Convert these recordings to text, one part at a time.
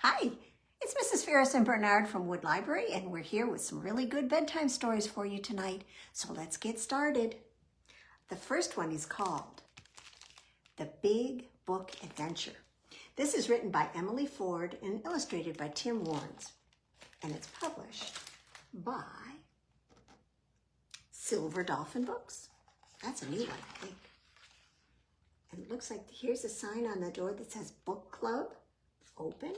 Hi, it's Mrs. Ferris and Bernard from Wood Library, and we're here with some really good bedtime stories for you tonight. So let's get started. The first one is called The Big Book Adventure. This is written by Emily Ford and illustrated by Tim Warnes, and it's published by Silver Dolphin Books. That's a new one, I think. And it looks like here's a sign on the door that says Book Club. Open.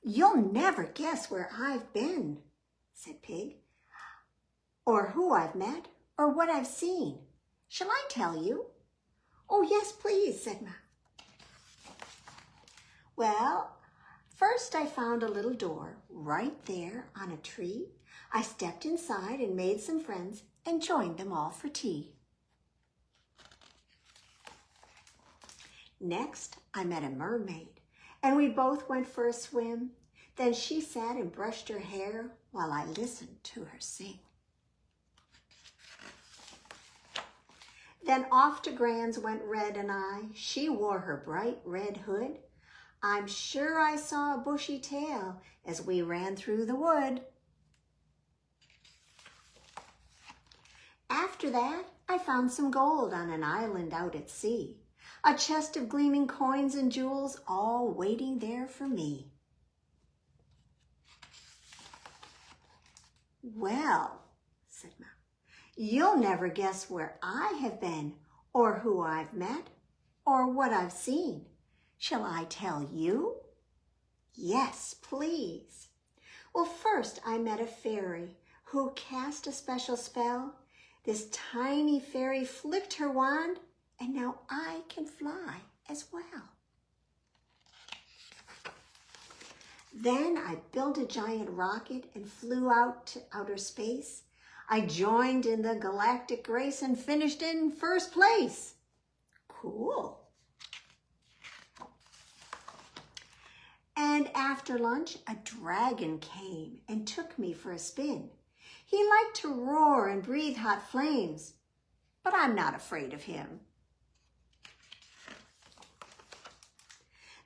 "You'll never guess where I've been," said Pig, "or who I've met, or what I've seen. Shall I tell you?" "Oh, yes, please," said Ma. "Well, first I found a little door right there on a tree. I stepped inside and made some friends and joined them all for tea. Next, I met a mermaid, and we both went for a swim. Then she sat and brushed her hair while I listened to her sing. Then off to Gran's went Red and I. She wore her bright red hood. I'm sure I saw a bushy tail as we ran through the wood. After that, I found some gold on an island out at sea. A chest of gleaming coins and jewels, all waiting there for me. "Well," said Ma, "you'll never guess where I have been, or who I've met, or what I've seen. Shall I tell you?" "Yes, please." "Well, first I met a fairy who cast a special spell. This tiny fairy flicked her wand, and now I can fly as well. Then I built a giant rocket and flew out to outer space. I joined in the galactic race and finished in first place." Cool. "And after lunch, a dragon came and took me for a spin. He liked to roar and breathe hot flames, but I'm not afraid of him."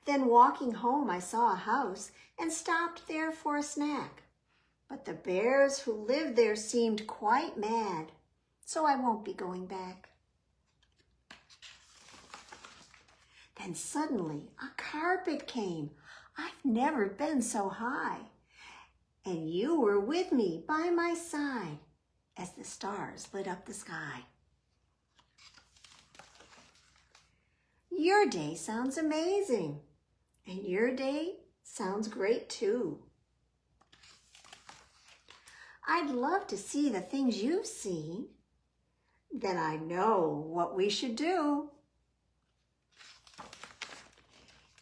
Then walking home, I saw a house and stopped there for a snack. But the bears who lived there seemed quite mad, so I won't be going back. Then suddenly a carpet came. I've never been so high. And you were with me by my side as the stars lit up the sky. Your day sounds amazing. And your day sounds great too. I'd love to see the things you've seen. Then I know what we should do.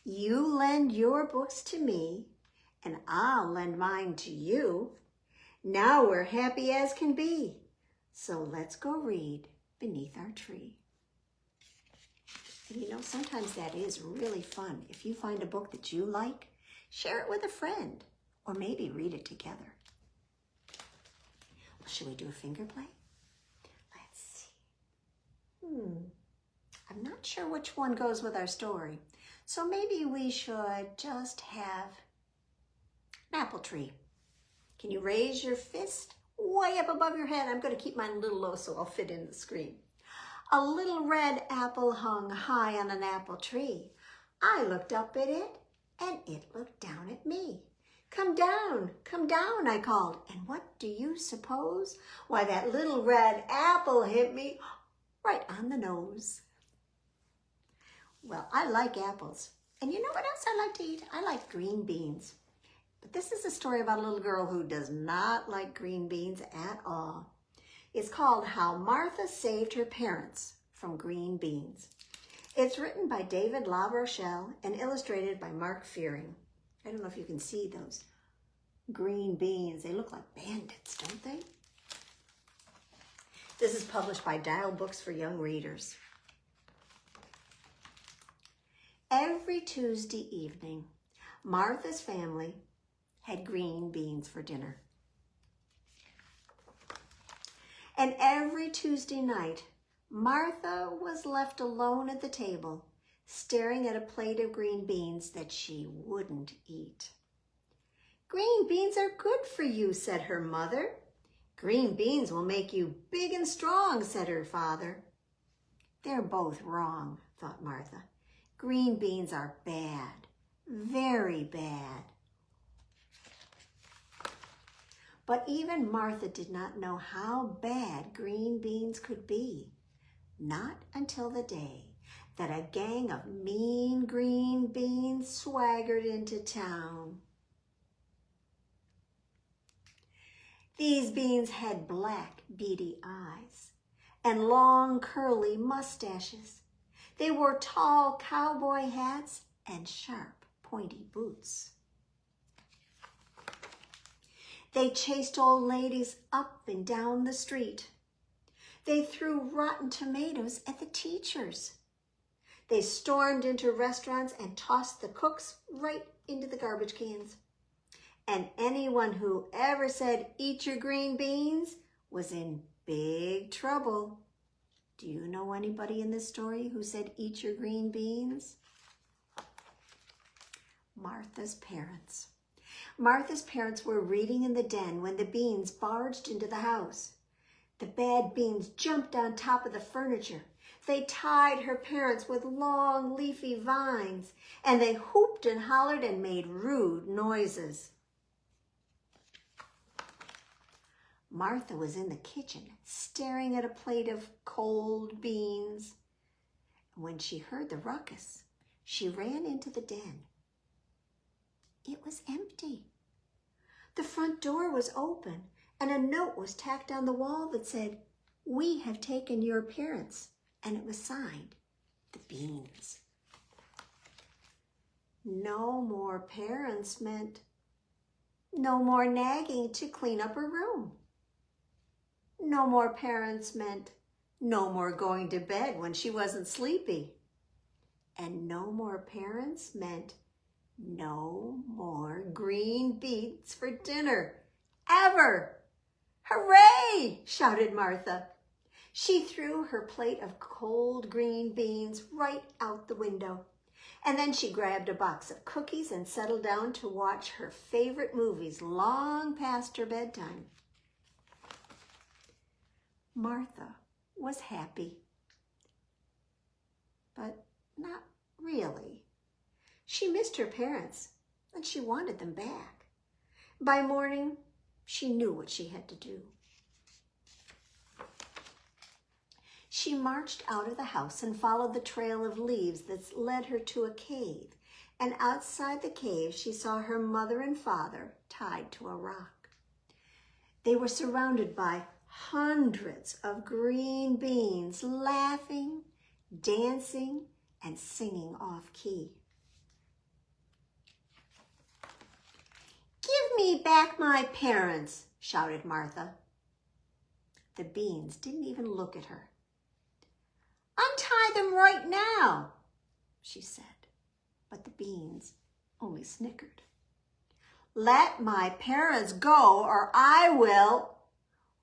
You lend your books to me, and I'll lend mine to you. Now we're happy as can be. So let's go read beneath our tree. And you know, sometimes that is really fun. If you find a book that you like, share it with a friend, or maybe read it together. Well, should we do a finger play? Let's see. I'm not sure which one goes with our story. So maybe we should just have an apple tree. Can you raise your fist way up above your head? I'm going to keep mine a little low so I'll fit in the screen. A little red apple hung high on an apple tree. I looked up at it, and it looked down at me. Come down, I called. And what do you suppose? Why, that little red apple hit me right on the nose. Well, I like apples. And you know what else I like to eat? I like green beans. But this is a story about a little girl who does not like green beans at all. It's called How Martha Saved Her Parents from Green Beans. It's written by David LaRochelle and illustrated by Mark Fearing. I don't know if you can see those green beans. They look like bandits, don't they? This is published by Dowd Books for Young Readers. Every Tuesday evening, Martha's family had green beans for dinner. And every Tuesday night, Martha was left alone at the table, staring at a plate of green beans that she wouldn't eat. "Green beans are good for you," said her mother. "Green beans will make you big and strong," said her father. "They're both wrong," thought Martha. "Green beans are bad, very bad." But even Martha did not know how bad green beans could be, not until the day that a gang of mean green beans swaggered into town. These beans had black, beady eyes and long, curly mustaches. They wore tall cowboy hats and sharp, pointy boots. They chased old ladies up and down the street. They threw rotten tomatoes at the teachers. They stormed into restaurants and tossed the cooks right into the garbage cans. And anyone who ever said, "Eat your green beans," was in big trouble. Do you know anybody in this story who said, "Eat your green beans"? Martha's parents. Martha's parents were reading in the den when the beans barged into the house. The bad beans jumped on top of the furniture. They tied her parents with long, leafy vines, and they whooped and hollered and made rude noises. Martha was in the kitchen, staring at a plate of cold beans. When she heard the ruckus, she ran into the den. It was empty. The front door was open, and a note was tacked on the wall that said, "We have taken your parents," and it was signed, "The Beans." No more parents meant no more nagging to clean up her room. No more parents meant no more going to bed when she wasn't sleepy. And no more parents meant no more green beans for dinner, ever. "Hooray!" shouted Martha. She threw her plate of cold green beans right out the window, and then she grabbed a box of cookies and settled down to watch her favorite movies long past her bedtime. Martha was happy, but not really. She missed her parents, and she wanted them back. By morning, she knew what she had to do. She marched out of the house and followed the trail of leaves that led her to a cave, and outside the cave she saw her mother and father tied to a rock. They were surrounded by hundreds of green beans, laughing, dancing, and singing off-key. "Give me back my parents," shouted Martha. The beans didn't even look at her. "Untie them right now," she said, but the beans only snickered. "Let my parents go or I will..."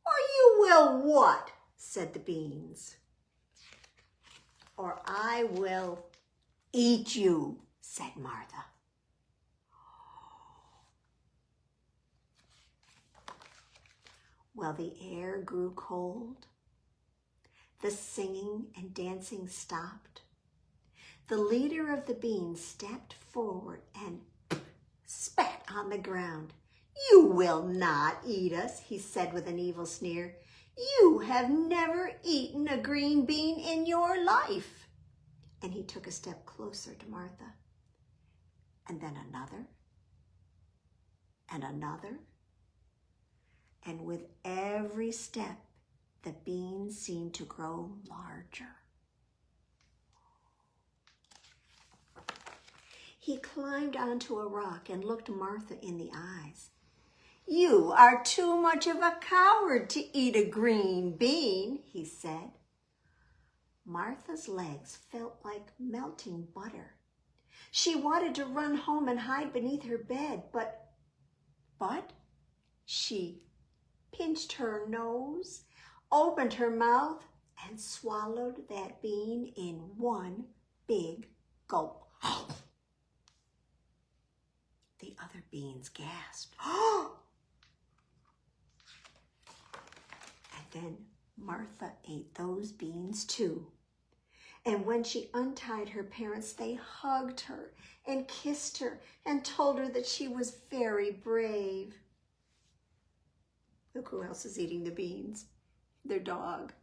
"Or you will what?" said the beans. "Or I will eat you," said Martha. Well, the air grew cold. The singing and dancing stopped. The leader of the beans stepped forward and spat on the ground. "You will not eat us," he said with an evil sneer. "You have never eaten a green bean in your life." And he took a step closer to Martha, and then another, and another. And with every step, the beans seemed to grow larger. He climbed onto a rock and looked Martha in the eyes. "You are too much of a coward to eat a green bean," he said. Martha's legs felt like melting butter. She wanted to run home and hide beneath her bed, but she pinched her nose, opened her mouth, and swallowed that bean in one big Gulp. The other beans gasped. And then Martha ate those beans too. And when she untied her parents, they hugged her and kissed her and told her that she was very brave. Look who else is eating the beans. Their dog.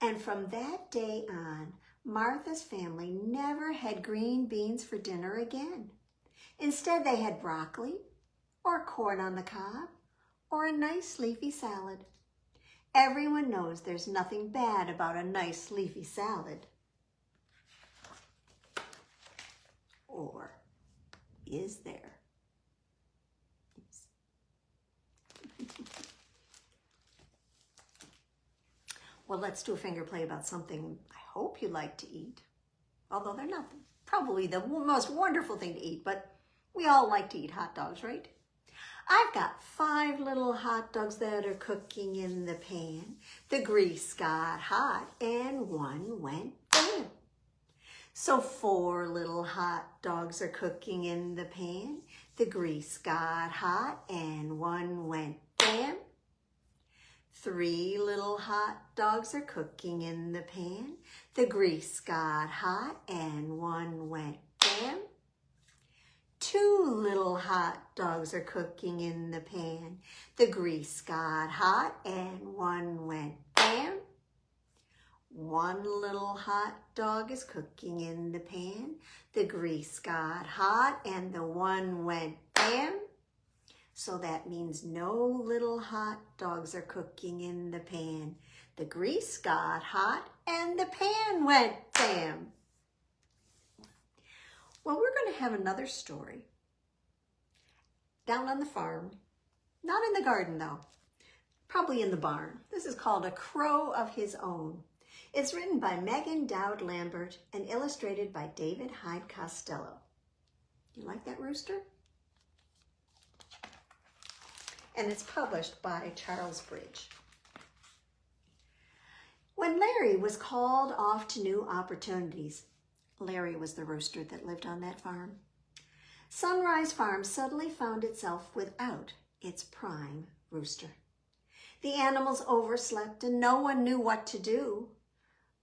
And from that day on, Martha's family never had green beans for dinner again. Instead, they had broccoli or corn on the cob or a nice leafy salad. Everyone knows there's nothing bad about a nice leafy salad. Or is there? Well, let's do a finger play about something I hope you like to eat. Although they're not probably the most wonderful thing to eat, but we all like to eat hot dogs, right? I've got 5 little hot dogs that are cooking in the pan. The grease got hot and one went bam. So 4 little hot dogs are cooking in the pan. The grease got hot and one went bam. 3 little hot dogs are cooking in the pan. The grease got hot and one went bam. 2 little hot dogs are cooking in the pan. The grease got hot and one went bam. 1 little hot dog is cooking in the pan. The grease got hot and the one went bam. So that means no little hot dogs are cooking in the pan. The grease got hot and the pan went bam. Well, we're going to have another story down on the farm. Not in the garden, though. Probably in the barn. This is called A Crow of His Own. It's written by Dowd Lambert and illustrated by David Hyde Costello. You like that rooster? And it's published by Charlesbridge. When Larry was called off to new opportunities, Larry was the rooster that lived on that farm, Sunrise Farm suddenly found itself without its prime rooster. The animals overslept and no one knew what to do.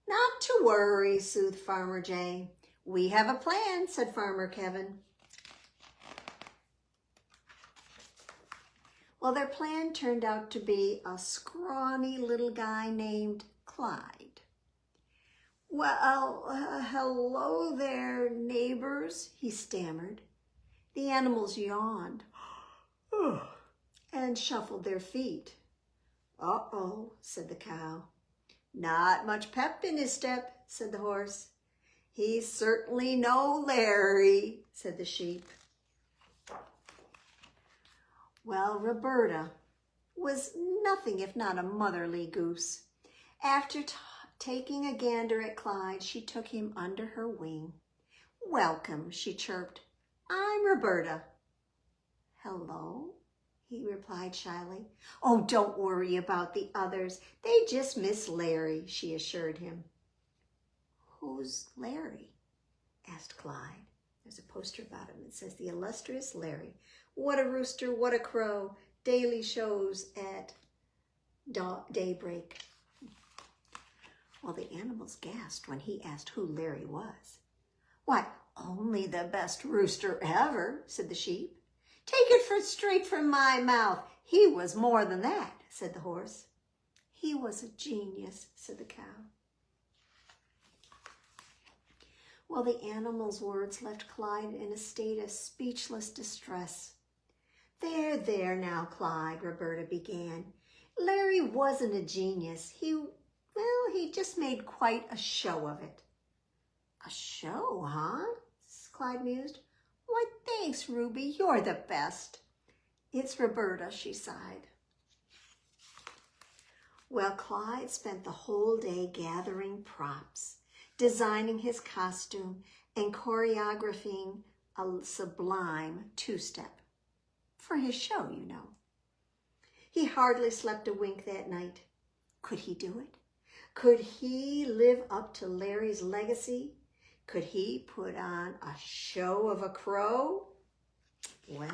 Not to worry, soothed Farmer Jay. We have a plan, said Farmer Kevin. Well, their plan turned out to be a scrawny little guy named Clyde. Well, hello there, neighbors, he stammered. The animals yawned and shuffled their feet. Uh-oh, said the cow. Not much pep in his step, said the horse. He's certainly no Larry, said the sheep. Well, Roberta was nothing if not a motherly goose. After taking a gander at Clyde, she took him under her wing. Welcome, she chirped. I'm Roberta. Hello, he replied shyly. Oh, don't worry about the others. They just miss Larry, she assured him. Who's Larry? Asked Clyde. There's a poster about him. It says, the illustrious Larry. What a rooster, what a crow. Daily shows at daybreak. Well, the animals gasped when he asked who Larry was. Why, only the best rooster ever, said the sheep. Take it straight from my mouth. He was more than that, said the horse. He was a genius, said the cow. Well, the animal's words left Clyde in a state of speechless distress. There now, Clyde, Roberta began. Larry wasn't a genius. He just made quite a show of it. A show, huh? Clyde mused. Why, thanks, Ruby. You're the best. It's Roberta, she sighed. Well, Clyde spent the whole day gathering props, designing his costume, and choreographing a sublime two-step. For his show, you know. He hardly slept a wink that night. Could he do it? Could he live up to Larry's legacy? Could he put on a show of a crow? Well,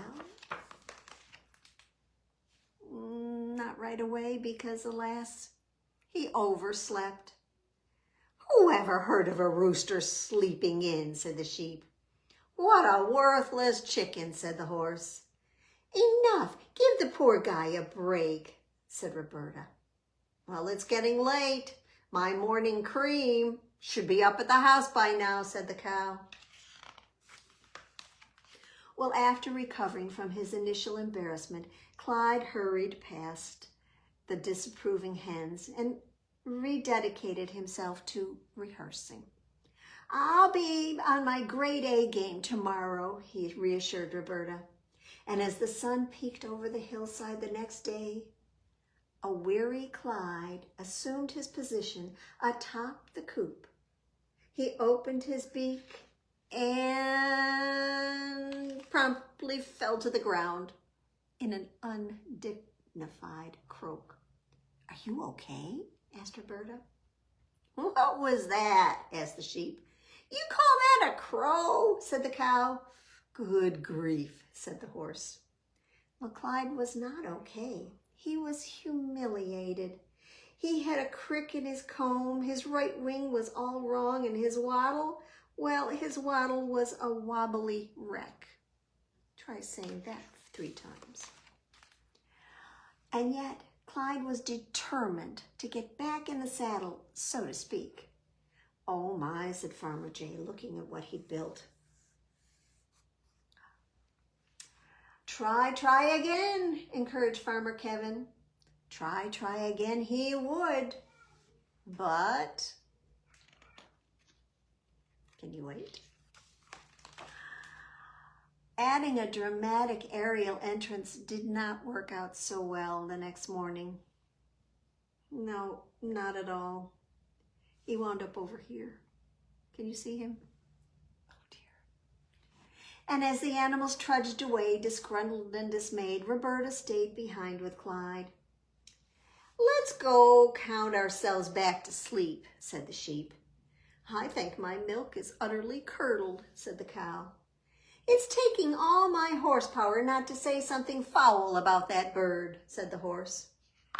not right away because, alas, he overslept. Who ever heard of a rooster sleeping in, said the sheep. What a worthless chicken, said the horse. Enough, give the poor guy a break, said Roberta. Well, it's getting late. My morning cream should be up at the house by now, said the cow. Well, after recovering from his initial embarrassment, Clyde hurried past the disapproving hens and rededicated himself to rehearsing. I'll be on my grade A game tomorrow, he reassured Roberta. And as the sun peeked over the hillside the next day, a weary Clyde assumed his position atop the coop. He opened his beak and promptly fell to the ground in an undignified croak. Are you okay? Asked Roberta. What was that? Asked the sheep. You call that a crow? Said the cow. Good grief, said the horse. Well, Clyde was not okay. He was humiliated. He had a crick in his comb, his right wing was all wrong, and his waddle was a wobbly wreck. Try saying that 3 times. And yet, Clyde was determined to get back in the saddle, so to speak. Oh my, said Farmer Jay, looking at what he'd built. Try again, encouraged Farmer Kevin. Try again he would, but... Can you wait? Adding a dramatic aerial entrance did not work out so well the next morning. No, not at all. He wound up over here. Can you see him? Oh dear. And as the animals trudged away, disgruntled and dismayed, Roberta stayed behind with Clyde. Let's go count ourselves back to sleep, said the sheep. I think my milk is utterly curdled, said the cow. It's taking all my horsepower not to say something foul about that bird, said the horse.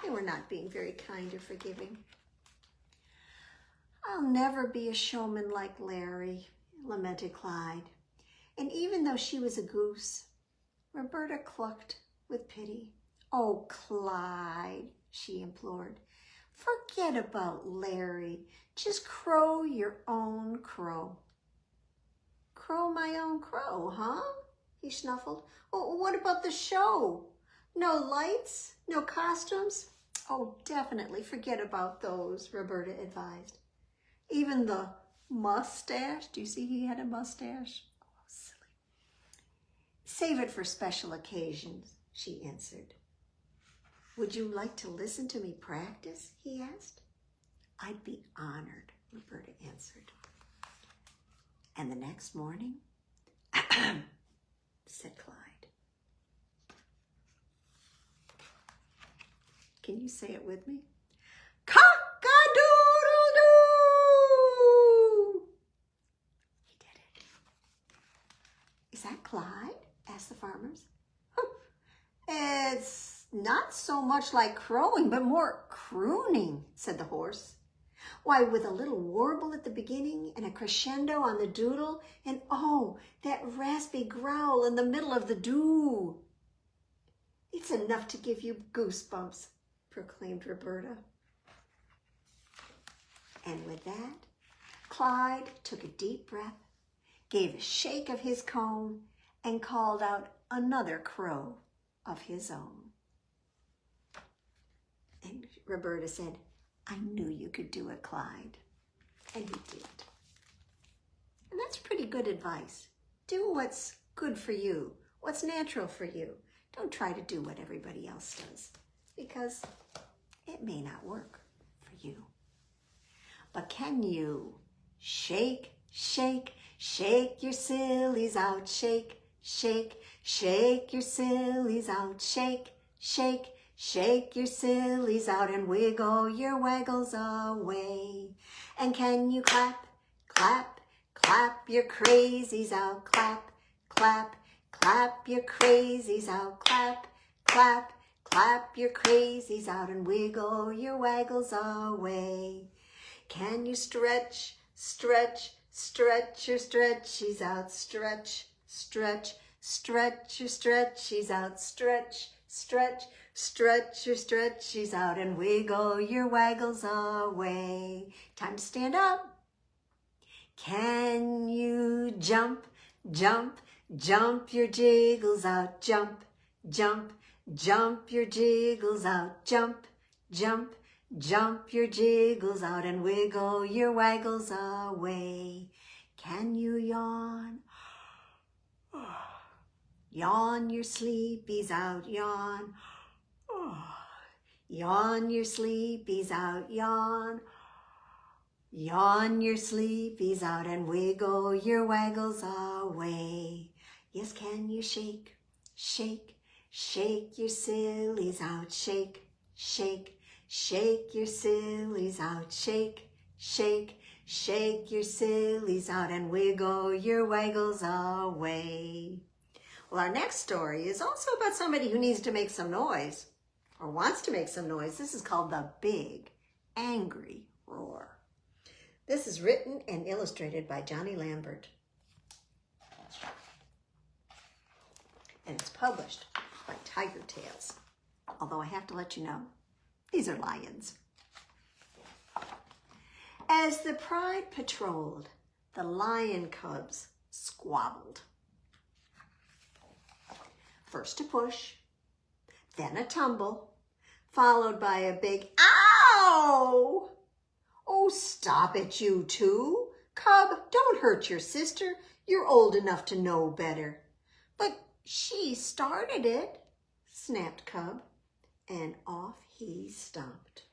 They were not being very kind or forgiving. I'll never be a showman like Larry, lamented Clyde. And even though she was a goose, Roberta clucked with pity. Oh, Clyde, she implored, forget about Larry. Just crow your own crow. Crow my own crow, huh? He snuffled. Oh, what about the show? No lights? No costumes? Oh, definitely forget about those, Roberta advised. Even the mustache. Do you see he had a mustache? Oh, silly. Save it for special occasions, she answered. Would you like to listen to me practice? He asked. I'd be honored, Roberta answered. And the next morning, said Clyde. Can you say it with me? Cock-a-doodle-doo! He did it. Is that Clyde? Asked the farmers. It's not so much like crowing, but more crooning, said the horse. Why, with a little warble at the beginning and a crescendo on the doodle, and oh, that raspy growl in the middle of the doo. It's enough to give you goosebumps, proclaimed Roberta. And with that, Clyde took a deep breath, gave a shake of his comb, and called out another crow of his own. And Roberta said, I knew you could do it, Clyde. And he did. And that's pretty good advice. Do what's good for you, what's natural for you. Don't try to do what everybody else does, because it may not work for you. But can you shake, shake, shake your sillies out, shake, shake, shake your sillies out, shake, shake, Shake your sillies out and wiggle your waggles away. And can you clap, clap, clap your crazies out? Clap, clap, clap your crazies out. Clap, clap, clap your crazies out and wiggle your waggles away. Can you stretch, stretch, stretch your stretchies out? Stretch, stretch, stretch your stretchies out. Stretch, stretch, stretch your stretchies out and wiggle your waggles away. Time to stand up. Can you jump, jump, jump your jiggles out? Jump, jump, jump your jiggles out. Jump, jump, jump your jiggles out and wiggle your waggles away. Can you yawn? Yawn your sleepies out, yawn. Yawn your sleepies out, yawn. Yawn your sleepies out and wiggle your waggles away. Yes, can you shake, shake, shake your sillies out? Shake, shake, shake your sillies out. Shake, shake, shake your sillies out and wiggle your waggles away. Well, our next story is also about somebody who needs to make some noise, or wants to make some noise. This is called The Big Angry Roar. This is written and illustrated by Jonny Lambert. And it's published by Tiger Tales. Although I have to let you know, these are lions. As the pride patrolled, the lion cubs squabbled. First a push, then a tumble, followed by a big ow! Oh, stop it, you two. Cub, don't hurt your sister. You're old enough to know better. But she started it, snapped Cub, and off he stomped.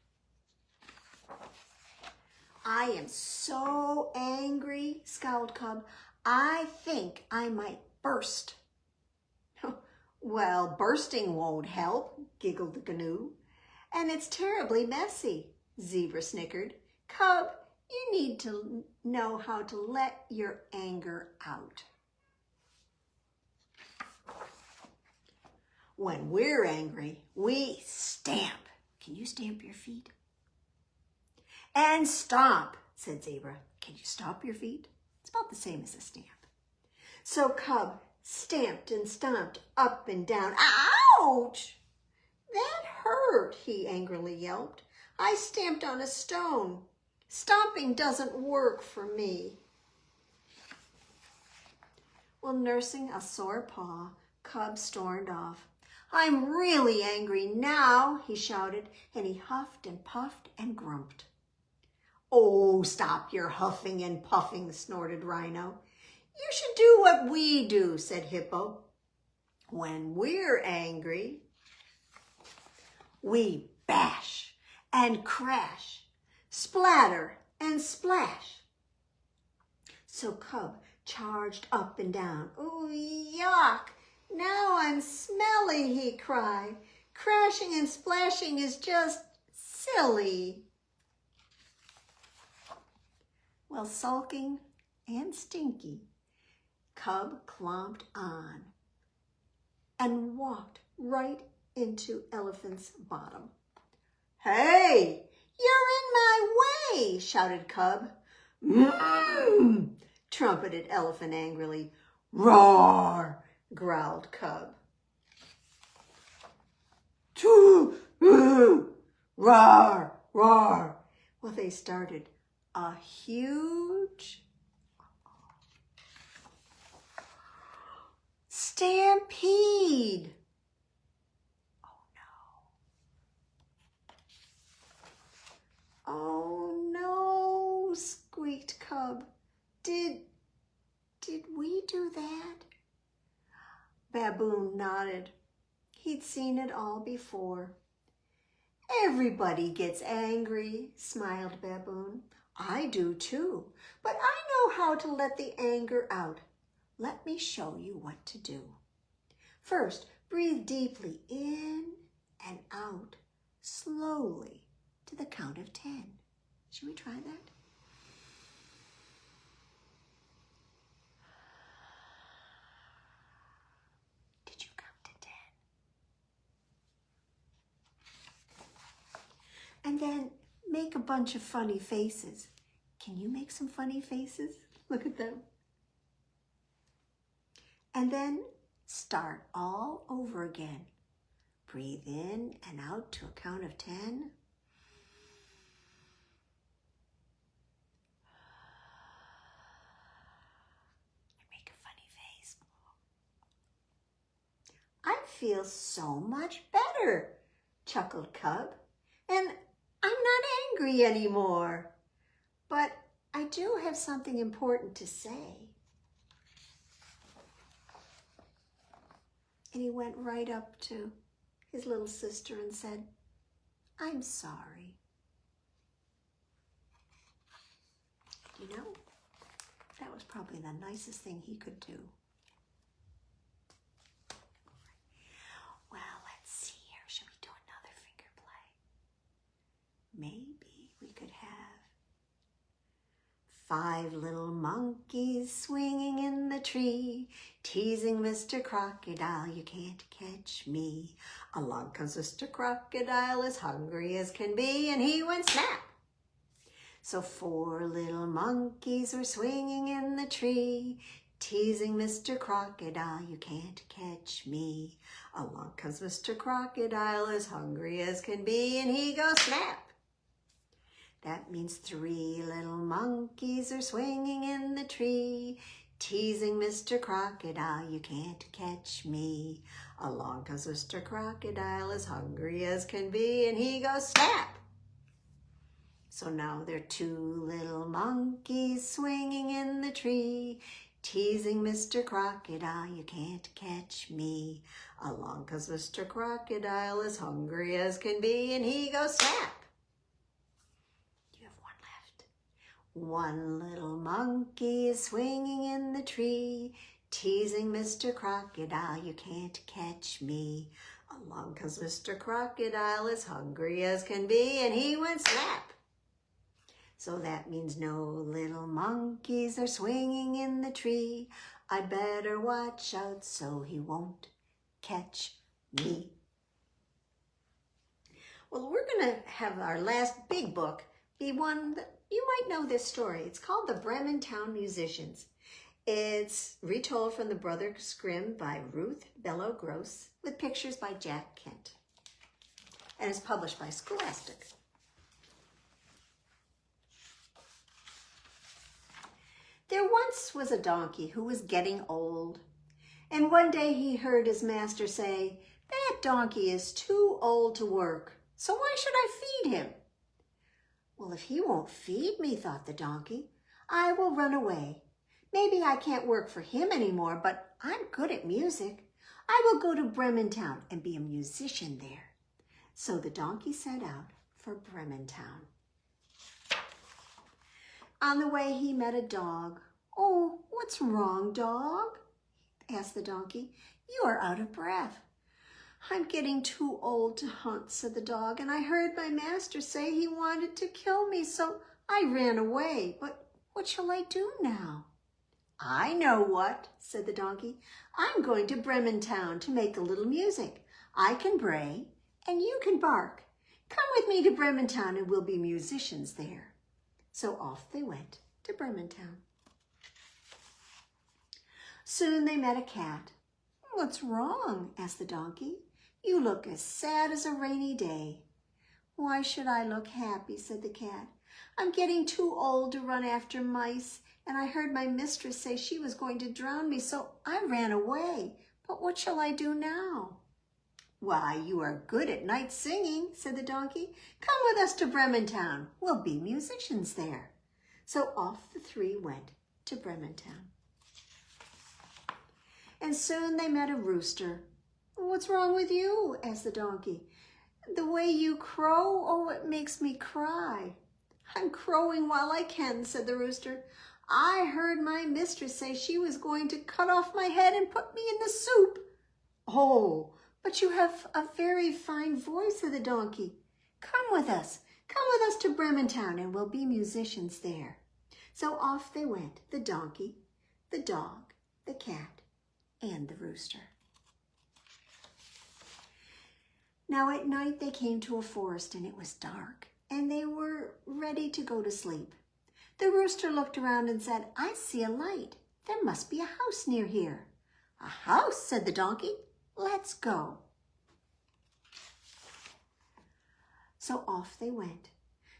I am so angry, scowled Cub. I think I might burst. Well, bursting won't help, giggled the canoe. And it's terribly messy, Zebra snickered. Cub, you need to know how to let your anger out. When we're angry, we stamp. Can you stamp your feet? And stomp, said Zebra. Can you stomp your feet? It's about the same as a stamp. So Cub stamped and stomped up and down. Ouch! That hurt, he angrily yelped. I stamped on a stone. Stomping doesn't work for me. Well, nursing a sore paw, Cub stormed off. I'm really angry now, he shouted, and he huffed and puffed and grumped. Oh, stop your huffing and puffing, snorted Rhino. You should do what we do, said Hippo. When we're angry, we bash and crash, splatter and splash. So Cub charged up and down. Ooh, yuck! Now I'm smelly, he cried. Crashing and splashing is just silly. Well, sulking and stinky, Cub clomped on and walked right into Elephant's bottom. Hey, you're in my way, shouted Cub. Mm-mm, trumpeted Elephant angrily. Roar, growled Cub. Choo, roar, roar. Well, they started a huge stampede. Oh no, squeaked Cub. Did we do that? Baboon nodded. He'd seen it all before. Everybody gets angry, smiled Baboon. I do too, but I know how to let the anger out. Let me show you what to do. First, breathe deeply in and out slowly to the count of 10. Should we try that? Did you count to 10? And then make a bunch of funny faces. Can you make some funny faces? Look at them. And then start all over again. Breathe in and out to a count of 10. And make a funny face. I feel so much better, chuckled Cub. And I'm not angry anymore. But I do have something important to say. And he went right up to his little sister and said, I'm sorry. You know, that was probably the nicest thing he could do. Well, let's see here. Shall we do another finger play? Maybe we could have 5 little monkeys swinging in the tree, teasing Mr. Crocodile, you can't catch me. Along comes Mr. Crocodile, as hungry as can be, and he went snap. So 4 little monkeys were swinging in the tree, teasing Mr. Crocodile, you can't catch me. Along comes Mr. Crocodile, as hungry as can be, and he goes snap. That means 3 little monkeys are swinging in the tree, teasing Mr. Crocodile, you can't catch me. Along comes Mr. Crocodile, as hungry as can be, and he goes snap. So now there are 2 little monkeys swinging in the tree, teasing Mr. Crocodile, you can't catch me. Along comes Mr. Crocodile, as hungry as can be, and he goes snap. 1 little monkey is swinging in the tree, teasing Mr. Crocodile, you can't catch me. Along comes Mr. Crocodile, as hungry as can be, and he went snap. So that means no little monkeys are swinging in the tree. I'd better watch out so he won't catch me. Well, we're going to have our last big book be one that you might know this story. It's called The Bremen-town Musicians. It's retold from the Brothers Grimm by Ruth Belov with pictures by Jack Kent. And it's published by Scholastic. There once was a donkey who was getting old. And one day he heard his master say, that donkey is too old to work, so why should I feed him? Well, if he won't feed me, thought the donkey, I will run away. Maybe I can't work for him anymore, but I'm good at music. I will go to Bremen-town and be a musician there. So the donkey set out for Bremen-town. On the way, he met a dog. Oh, what's wrong, dog? Asked the donkey. You are out of breath. I'm getting too old to hunt, said the dog, and I heard my master say he wanted to kill me, so I ran away. But what shall I do now? I know what, said the donkey. I'm going to Bremen-town to make a little music. I can bray, and you can bark. Come with me to Bremen-town, and we'll be musicians there. So off they went to Bremen-town. Soon they met a cat. What's wrong? Asked the donkey. You look as sad as a rainy day. Why should I look happy? Said the cat. I'm getting too old to run after mice, and I heard my mistress say she was going to drown me, so I ran away. But what shall I do now? Why, you are good at night singing, said the donkey. Come with us to Bremen-town. We'll be musicians there. So off the 3 went to Bremen-town. And soon they met a rooster. What's wrong with you? Asked the donkey. The way you crow, oh, it makes me cry. I'm crowing while I can, said the rooster. I heard my mistress say she was going to cut off my head and put me in the soup. Oh, but But you have a very fine voice, said the donkey. Come with us. Come with us to Bremen-town, and we'll be musicians there. So off they went, the donkey, the dog, the cat, and the rooster. Now at night they came to a forest, and it was dark, and they were ready to go to sleep. The rooster looked around and said, I see a light. There must be a house near here. A house, said the donkey. Let's go. So off they went.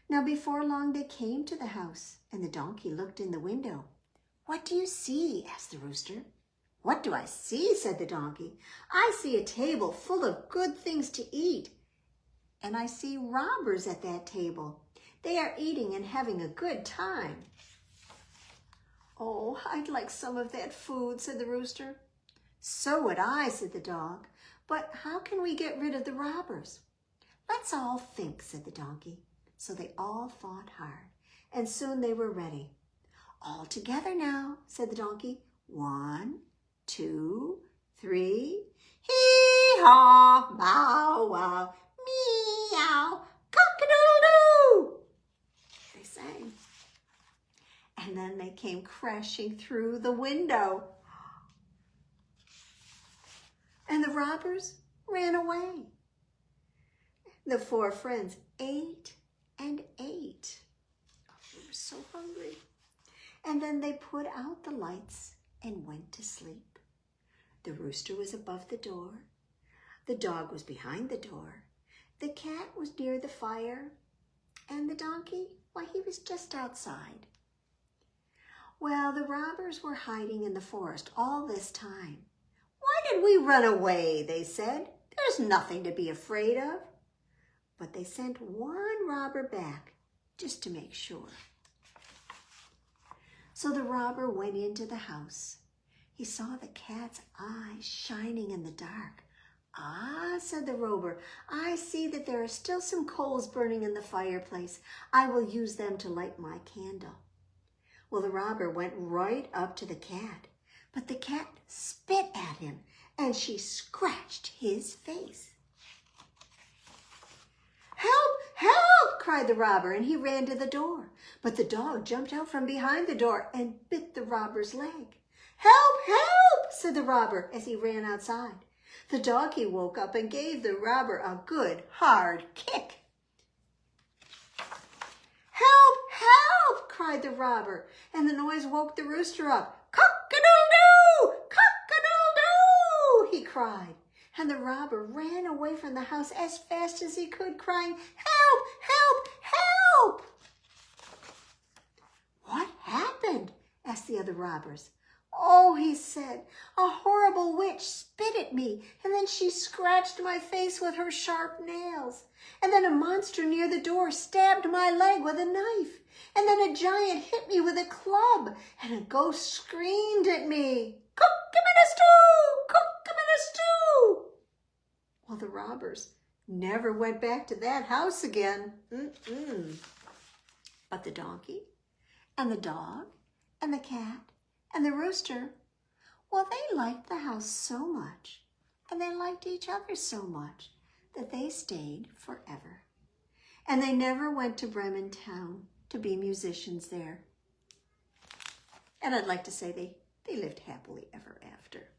Now before long they came to the house, and the donkey looked in the window. What do you see? Asked the rooster. What do I see? Said the donkey. I see a table full of good things to eat, and I see robbers at that table. They are eating and having a good time. Oh, I'd like some of that food, said the rooster. So would I, said the dog. But how can we get rid of the robbers? Let's all think, said the donkey. So they all thought hard, and soon they were ready. All together now, said the donkey. 1, 2, 3. Hee-haw, bow-wow, meow, cock-a-doodle-doo. They sang. And then they came crashing through the window. And the robbers ran away. The 4 friends ate and ate. Oh, they were so hungry. And then they put out the lights and went to sleep. The rooster was above the door. The dog was behind the door. The cat was near the fire. And the donkey, why, he was just outside. Well, the robbers were hiding in the forest all this time. Why did we run away? They said. There's nothing to be afraid of. But they sent 1 robber back just to make sure. So the robber went into the house. He saw the cat's eyes shining in the dark. Ah, said the robber, I see that there are still some coals burning in the fireplace. I will use them to light my candle. Well, the robber went right up to the cat, but the cat spit at him, and she scratched his face. Help, help, cried the robber, and he ran to the door. But the dog jumped out from behind the door and bit the robber's leg. Help, help, said the robber as he ran outside. The donkey woke up and gave the robber a good, hard kick. Help, help, cried the robber, and the noise woke the rooster up. Cock-a-doodle-doo, cock-a-doodle-doo, he cried. And the robber ran away from the house as fast as he could, crying, help, help, help. What happened? Asked the other robbers. Oh, he said, a horrible witch spit at me, and then she scratched my face with her sharp nails. And then a monster near the door stabbed my leg with a knife. And then a giant hit me with a club, and a ghost screamed at me. Cook him in a stew! Cook him in a stew! Well, the robbers never went back to that house again. But the donkey and the dog and the cat and the rooster, well, they liked the house so much, and they liked each other so much, that they stayed forever. And they never went to Bremen-town to be musicians there. And I'd like to say they lived happily ever after.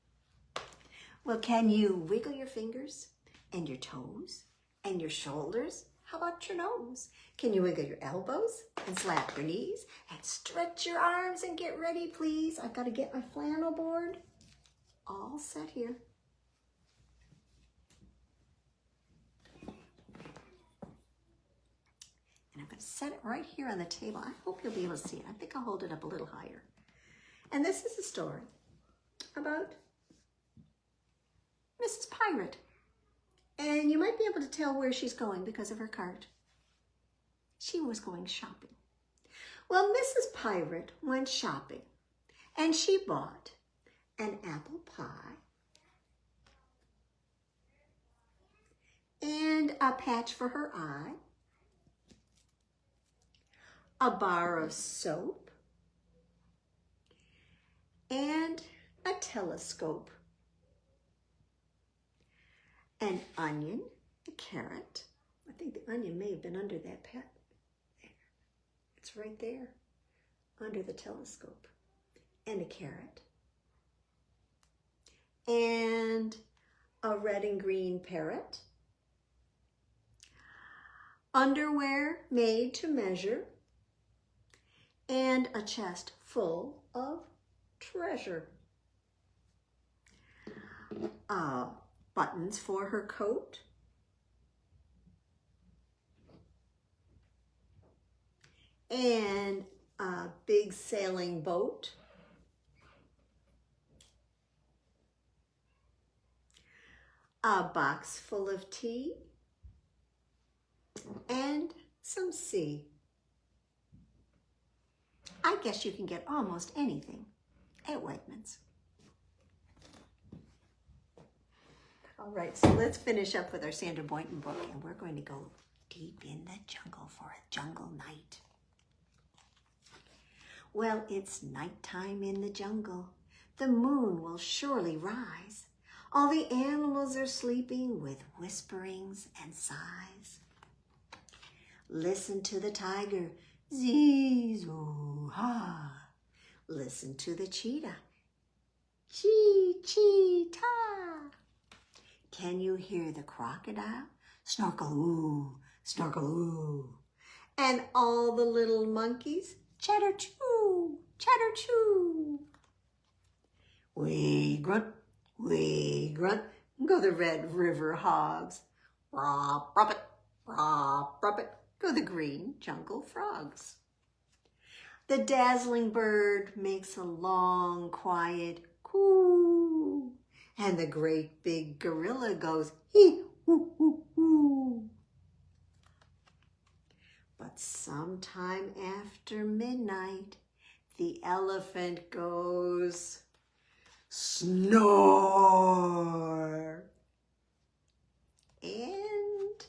Well, can you wiggle your fingers and your toes and your shoulders? How about your nose? Can you wiggle your elbows and slap your knees and stretch your arms and get ready, please? I've got to get my flannel board all set here. And I'm going to set it right here on the table. I hope you'll be able to see it. I think I'll hold it up a little higher. And this is a story about Mrs. Pirate. And you might be able to tell where she's going because of her cart. She was going shopping. Well, Mrs. Pirate went shopping, and she bought an apple pie and a patch for her eye, a bar of soap, and a telescope. an onion, a carrot. I think the onion may have been under that pet. There. It's right there, under the telescope. And a carrot. And a red and green parrot. Underwear made to measure. And a chest full of treasure. Buttons for her coat. And a big sailing boat. A box full of tea. And some sea. I guess you can get almost anything at Workman's. All right, so let's finish up with our Sandra Boynton book, and we're going to go deep in the jungle for a jungle night. Well, it's nighttime in the jungle. The moon will surely rise. All the animals are sleeping with whisperings and sighs. Listen to the tiger, zee-zoo-ha. Listen to the cheetah, chee-chee-ta. Can you hear the crocodile? Snorkel-oo, snorkel-oo. And all the little monkeys, chatter-choo, chatter-choo. We grunt, go the Red River hogs. Rop, roppet, go the green jungle frogs. The dazzling bird makes a long, quiet coo. And the great big gorilla goes hee hoo hoo hoo. But sometime after midnight, the elephant goes snore. And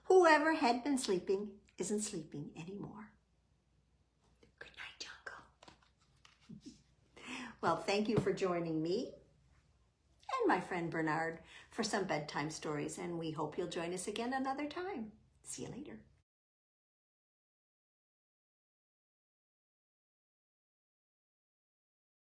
whoever had been sleeping isn't sleeping anymore. Good night, jungle. Well, thank you for joining me and my friend Bernard for some bedtime stories, and we hope you'll join us again another time. See you later.